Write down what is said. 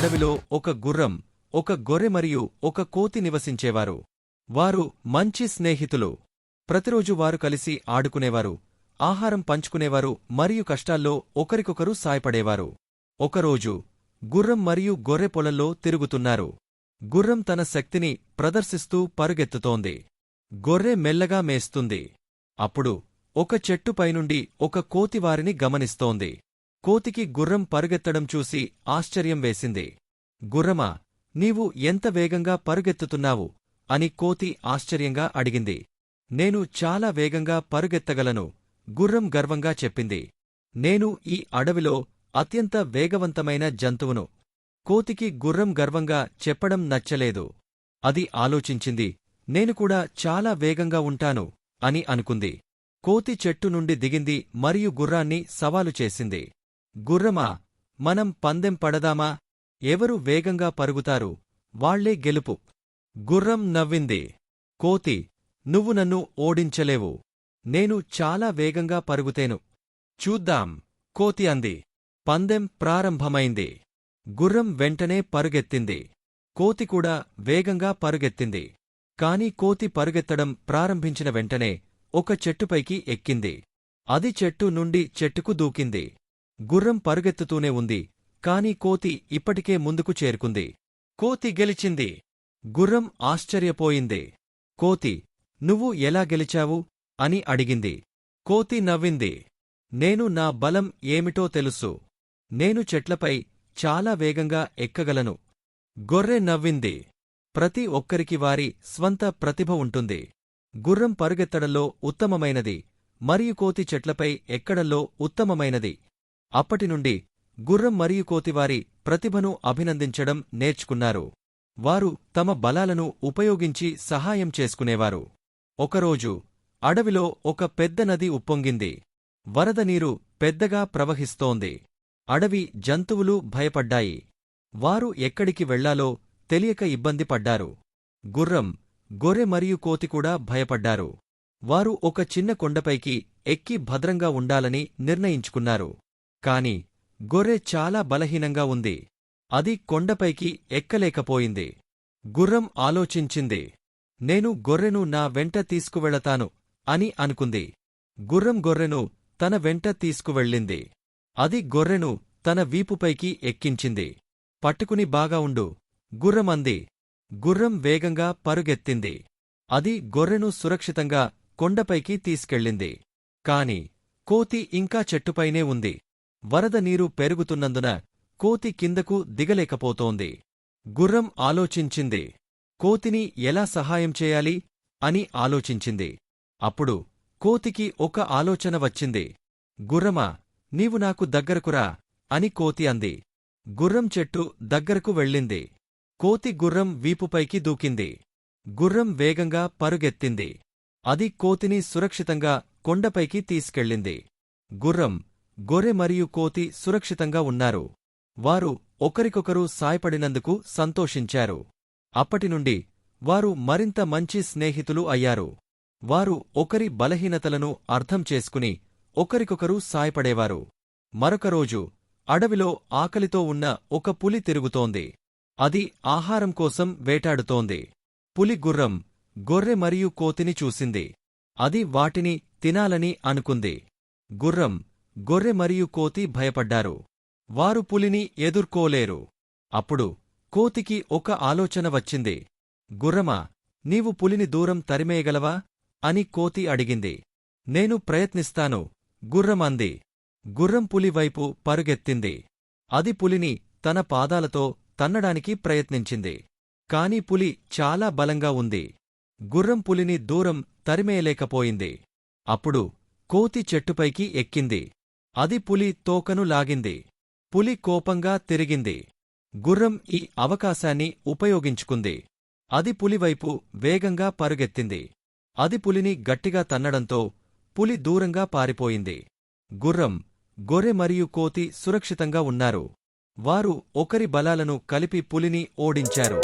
అడవిలో ఒక గుర్రం, ఒక గొర్రె మరియు ఒక కోతి నివసించేవారు. వారు మంచి స్నేహితులు. ప్రతిరోజు వారు కలిసి ఆడుకునేవారు, ఆహారం పంచుకునేవారు మరియు కష్టాల్లో ఒకరికొకరు సాయపడేవారు. ఒకరోజు గుర్రం మరియు గొర్రె పొలంలో తిరుగుతున్నారు. గుర్రం తన శక్తిని ప్రదర్శిస్తూ పరుగెత్తుతోంది. గొర్రె మెల్లగా మేస్తుంది. అప్పుడు ఒక చెట్టుపైనుండి ఒక కోతి వారిని గమనిస్తోంది. కోతికి గుర్రం పరుగెత్తడం చూసి ఆశ్చర్యం వేసింది. గుర్రమా, నీవు ఎంత వేగంగా పరుగెత్తుతున్నావు అని కోతి ఆశ్చర్యంగా అడిగింది. నేను చాలా వేగంగా పరుగెత్తగలను, గుర్రం గర్వంగా చెప్పింది. నేను ఈ అడవిలో అత్యంత వేగవంతమైన జంతువును. కోతికి గుర్రం గర్వంగా చెప్పడం నచ్చలేదు. అది ఆలోచించింది, నేను కూడా చాలా వేగంగా ఉంటాను అని అనుకుంది. కోతి చెట్టు నుండి దిగింది మరియు గుర్రాన్ని సవాలు చేసింది. గుర్రమా, మనం పందెం పడదామా? ఎవరు వేగంగా పరుగుతారు వాళ్లే గెలుపు. గుర్రం నవ్వింది. కోతి, నువ్వు నన్ను ఓడించలేవు. నేను చాలా వేగంగా పరుగుతేను. చూద్దాం, కోతి అంది. పందెం ప్రారంభమైంది. గుర్రం వెంటనే పరుగెత్తింది. కోతి కూడా వేగంగా పరుగెత్తింది. కాని కోతి పరుగెత్తడం ప్రారంభించిన వెంటనే ఒక చెట్టుపైకి ఎక్కింది. అది చెట్టు నుండి చెట్టుకు దూకింది. గుర్రం పరుగెత్తుతూనే ఉంది, కాని కోతి ఇప్పటికే ముందుకు చేరుకుంది. కోతి గెలిచింది. గుర్రం ఆశ్చర్యపోయింది. కోతి, నువ్వు ఎలా గెలిచావు అని అడిగింది. కోతి నవ్వింది. నేను నా బలం ఏమిటో తెలుసు. నేను చెట్లపై చాలా వేగంగా ఎక్కగలను. గొర్రె నవ్వింది. ప్రతి ఒక్కరికి వారి స్వంత ప్రతిభ ఉంటుంది. గుర్రం పరుగెత్తడంలో ఉత్తమమైనది మరియు కోతి చెట్లపై ఎక్కడంలో ఉత్తమమైనది. అప్పటినుండి గుర్రం మరియు కోతివారి ప్రతిభను అభినందించడం నేర్చుకున్నారు. వారు తమ బలాలను ఉపయోగించి సహాయం చేసుకునేవారు. ఒకరోజు అడవిలో ఒక పెద్ద నది ఉప్పొంగింది. వరద నీరు పెద్దగా ప్రవహిస్తోంది. అడవి జంతువులు భయపడ్డాయి. వారు ఎక్కడికి వెళ్లాలో తెలియక ఇబ్బంది పడ్డారు. గుర్రం, గొర్రె మరియు కోతి కూడా భయపడ్డారు. వారు ఒక చిన్న కొండపైకి ఎక్కి భద్రంగా ఉండాలని నిర్ణయించుకున్నారు. కాని గొర్రె చాలా బలహీనంగా ఉంది. అది కొండపైకి ఎక్కలేకపోయింది. గుర్రం ఆలోచించింది. నేను గొర్రెను నా వెంట తీసుకువెళతాను అని అనుకుంది. గుర్రం గొర్రెను తన వెంట తీసుకువెళ్ళింది. అది గొర్రెను తన వీపుపైకి ఎక్కించింది. పట్టుకుని బాగా ఉండు, గుర్రం అంది. గుర్రం వేగంగా పరుగెత్తింది. అది గొర్రెను సురక్షితంగా కొండపైకి తీసుకెళ్ళింది. కాని కోతి ఇంకా చెట్టుపైనే ఉంది. వరద నీరు పెరుగుతున్నందున కోతి కిందకు దిగలేకపోతోంది. గుర్రం ఆలోచించింది. కోతిని ఎలా సహాయం చేయాలి అని ఆలోచించింది. అప్పుడు కోతికి ఒక ఆలోచన వచ్చింది. గుర్రమా, నీవు నాకు దగ్గరకురా అని కోతి అంది. గుర్రం చెట్టు దగ్గరకు వెళ్ళింది. కోతి గుర్రం వీపుపైకి దూకింది. గుర్రం వేగంగా పరుగెత్తింది. అది కోతిని సురక్షితంగా కొండపైకి తీసుకెళ్ళింది. గుర్రం, గొర్రె మరియు కోతి సురక్షితంగా ఉన్నారు. వారు ఒకరికొకరు సాయపడినందుకు సంతోషించారు. అప్పటినుండి వారు మరింత మంచి స్నేహితులు అయ్యారు. వారు ఒకరి బలహీనతలను అర్థం చేసుకుని ఒకరికొకరు సాయపడేవారు. మరొకరోజు అడవిలో ఆకలితో ఉన్న ఒక పులి తిరుగుతోంది. అది ఆహారం కోసం వేటాడుతోంది. పులి గుర్రం, గొర్రె మరియు కోతిని చూసింది. అది వాటిని తినాలని అనుకుంది. గుర్రం, గొర్రె మరియు కోతి భయపడ్డారు. వారు పులిని ఎదుర్కోలేరు. అప్పుడు కోతికి ఒక ఆలోచన వచ్చింది. గుర్రమా, నీవు పులిని దూరం తరిమేయగలవా అని కోతి అడిగింది. నేను ప్రయత్నిస్తాను, గుర్రం అంది. గుర్రం పులి వైపు పరుగెత్తింది. అది పులిని తన పాదాలతో తన్నడానికి ప్రయత్నించింది. కాని పులి చాలా బలంగా ఉంది. గుర్రం పులిని దూరం తరిమేయలేకపోయింది. అప్పుడు కోతి చెట్టుపైకి ఎక్కింది. అది పులి తోకను లాగింది. పులి కోపంగా తిరిగింది. గుర్రం ఈ అవకాశాన్ని ఉపయోగించుకుంది. అది పులివైపు వేగంగా పరుగెత్తింది. అది పులిని గట్టిగా తన్నడంతో పులి దూరంగా పారిపోయింది. గుర్రం, గొర్రె మరియు కోతి సురక్షితంగా ఉన్నారు. వారు ఒకరి బలాలను కలిపి పులిని ఓడించారు.